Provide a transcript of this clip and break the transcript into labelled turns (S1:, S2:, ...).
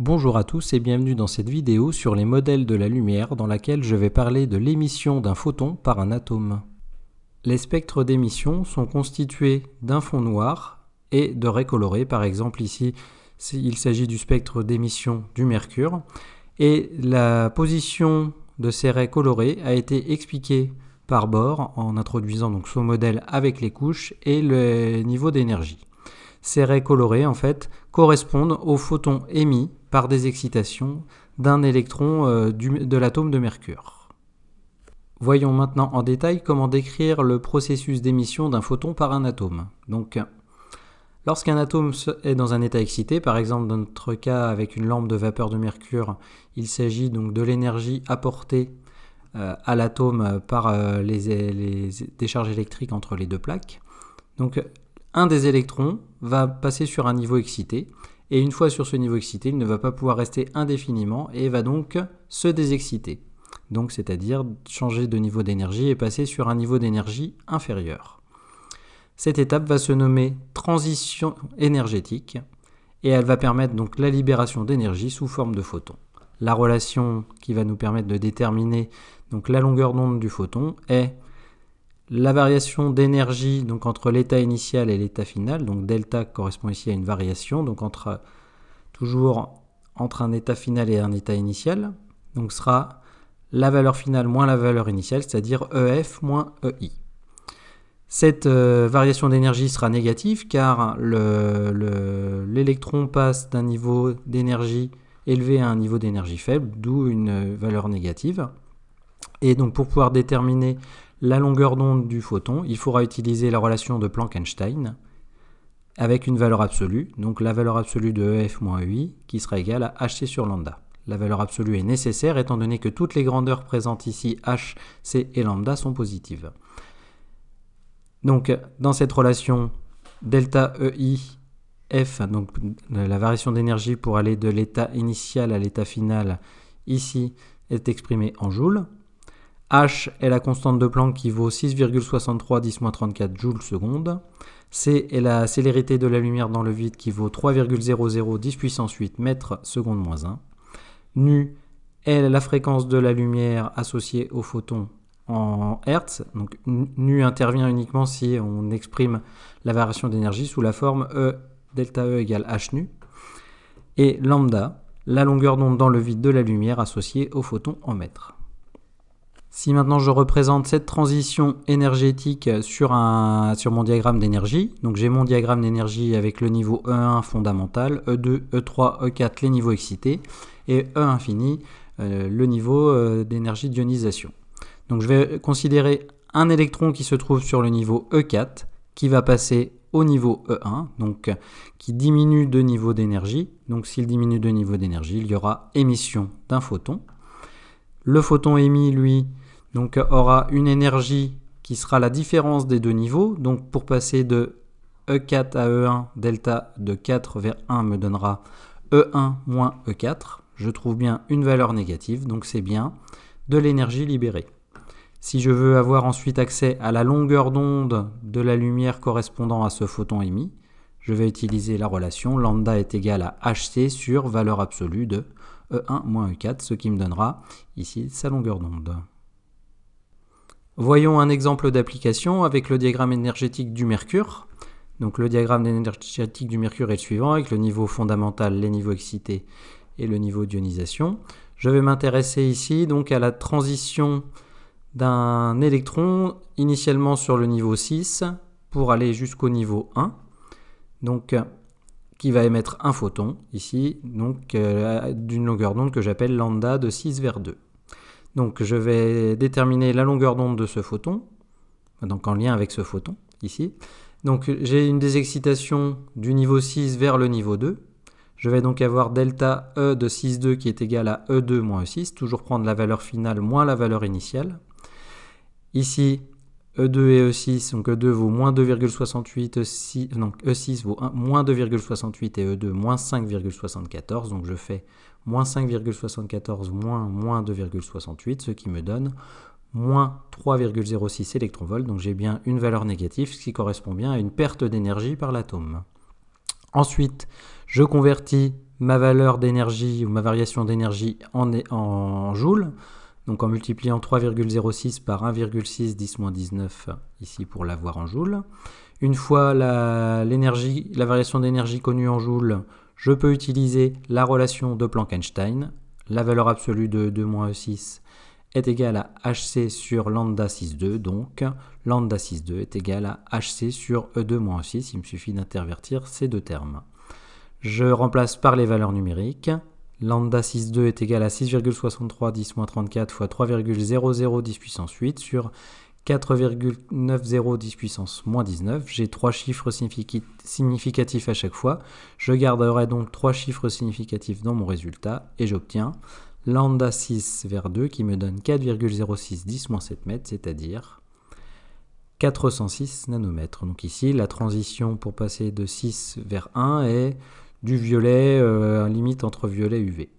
S1: Bonjour à tous et bienvenue dans cette vidéo sur les modèles de la lumière dans laquelle je vais parler de l'émission d'un photon par un atome. Les spectres d'émission sont constitués d'un fond noir et de raies colorées. Par exemple ici, il s'agit du spectre d'émission du mercure. Et la position de ces raies colorées a été expliquée par Bohr en introduisant donc son modèle avec les couches et le niveau d'énergie. Ces raies colorées en fait correspondent aux photons émis par des excitations d'un électron de l'atome de mercure. Voyons maintenant en détail comment décrire le processus d'émission d'un photon par un atome. Donc, lorsqu'un atome est dans un état excité, par exemple dans notre cas avec une lampe de vapeur de mercure, il s'agit donc de l'énergie apportée à l'atome par les décharges électriques entre les deux plaques. Donc, un des électrons va passer sur un niveau excité, et une fois sur ce niveau excité, il ne va pas pouvoir rester indéfiniment et va donc se désexciter. Donc, c'est-à-dire changer de niveau d'énergie et passer sur un niveau d'énergie inférieur. Cette étape va se nommer transition énergétique et elle va permettre donc la libération d'énergie sous forme de photons. La relation qui va nous permettre de déterminer donc la longueur d'onde du photon est la variation d'énergie donc entre l'état initial et l'état final, donc delta correspond ici à une variation, donc toujours entre un état final et un état initial, donc sera la valeur finale moins la valeur initiale, c'est-à-dire EF moins EI. Cette variation d'énergie sera négative car l'électron passe d'un niveau d'énergie élevé à un niveau d'énergie faible, d'où une valeur négative. Et donc pour pouvoir déterminer la longueur d'onde du photon, il faudra utiliser la relation de Planck-Einstein avec une valeur absolue, donc la valeur absolue de EF moins EI qui sera égale à HC sur lambda. La valeur absolue est nécessaire étant donné que toutes les grandeurs présentes ici, H, C et lambda, sont positives. Donc dans cette relation, delta EI F, donc la variation d'énergie pour aller de l'état initial à l'état final, ici est exprimée en joules. H est la constante de Planck qui vaut 6,63 10-34 joules seconde. C est la célérité de la lumière dans le vide qui vaut 3,00 10 puissance 8 mètres seconde moins 1. Nu est la fréquence de la lumière associée au photon en Hertz. Donc nu intervient uniquement si on exprime la variation d'énergie sous la forme E delta E égale H nu. Et lambda, la longueur d'onde dans le vide de la lumière associée au photon en mètres. Si maintenant je représente cette transition énergétique sur mon diagramme d'énergie, donc j'ai mon diagramme d'énergie avec le niveau E1 fondamental, E2, E3, E4 les niveaux excités et E infini le niveau d'énergie d'ionisation. Donc je vais considérer un électron qui se trouve sur le niveau E4 qui va passer au niveau E1, donc qui diminue de niveau d'énergie. Donc s'il diminue de niveau d'énergie, il y aura émission d'un photon. Le photon émis, lui, donc, aura une énergie qui sera la différence des deux niveaux. Donc pour passer de E4 à E1, delta de 4 vers 1 me donnera E1 moins E4. Je trouve bien une valeur négative, donc c'est bien de l'énergie libérée. Si je veux avoir ensuite accès à la longueur d'onde de la lumière correspondant à ce photon émis, je vais utiliser la relation lambda est égal à HC sur valeur absolue de E1 moins E4, ce qui me donnera ici sa longueur d'onde. Voyons un exemple d'application avec le diagramme énergétique du mercure. Donc le diagramme énergétique du mercure est le suivant, avec le niveau fondamental, les niveaux excités et le niveau d'ionisation. Je vais m'intéresser ici donc à la transition d'un électron initialement sur le niveau 6 pour aller jusqu'au niveau 1, donc qui va émettre un photon ici, donc d'une longueur d'onde que j'appelle lambda de 6 vers 2. Donc je vais déterminer la longueur d'onde de ce photon, donc en lien avec ce photon ici. Donc j'ai une désexcitation du niveau 6 vers le niveau 2. Je vais donc avoir delta E de 6,2 qui est égal à E2 moins E6, toujours prendre la valeur finale moins la valeur initiale. Ici, E2 et E6, donc E2 vaut moins 2,68, donc E6 vaut moins 2,68 et E2 moins 5,74, donc je fais moins 5,74 moins 2,68, ce qui me donne moins 3,06 électronvolts, donc j'ai bien une valeur négative, ce qui correspond bien à une perte d'énergie par l'atome. Ensuite, je convertis ma valeur d'énergie ou ma variation d'énergie en joules, donc en multipliant 3,06 par 1,6 10-19 ici pour l'avoir en joules. Une fois la variation d'énergie connue en joules, je peux utiliser la relation de Planck-Einstein. La valeur absolue de 2-E6 est égale à Hc sur lambda 6,2, donc lambda 6,2 est égal à Hc sur E2-E6. Il me suffit d'intervertir ces deux termes. Je remplace par les valeurs numériques. Lambda 6,2 est égal à 6,63 10-34 fois 3,00 10 puissance 8 sur 4,90 10 puissance moins 19. J'ai 3 chiffres significatifs à chaque fois. Je garderai donc 3 chiffres significatifs dans mon résultat et j'obtiens lambda 6 vers 2 qui me donne 4,06 10-7 mètres, c'est-à-dire 406 nanomètres. Donc ici, la transition pour passer de 6 vers 1 est du violet, limite entre violet et UV.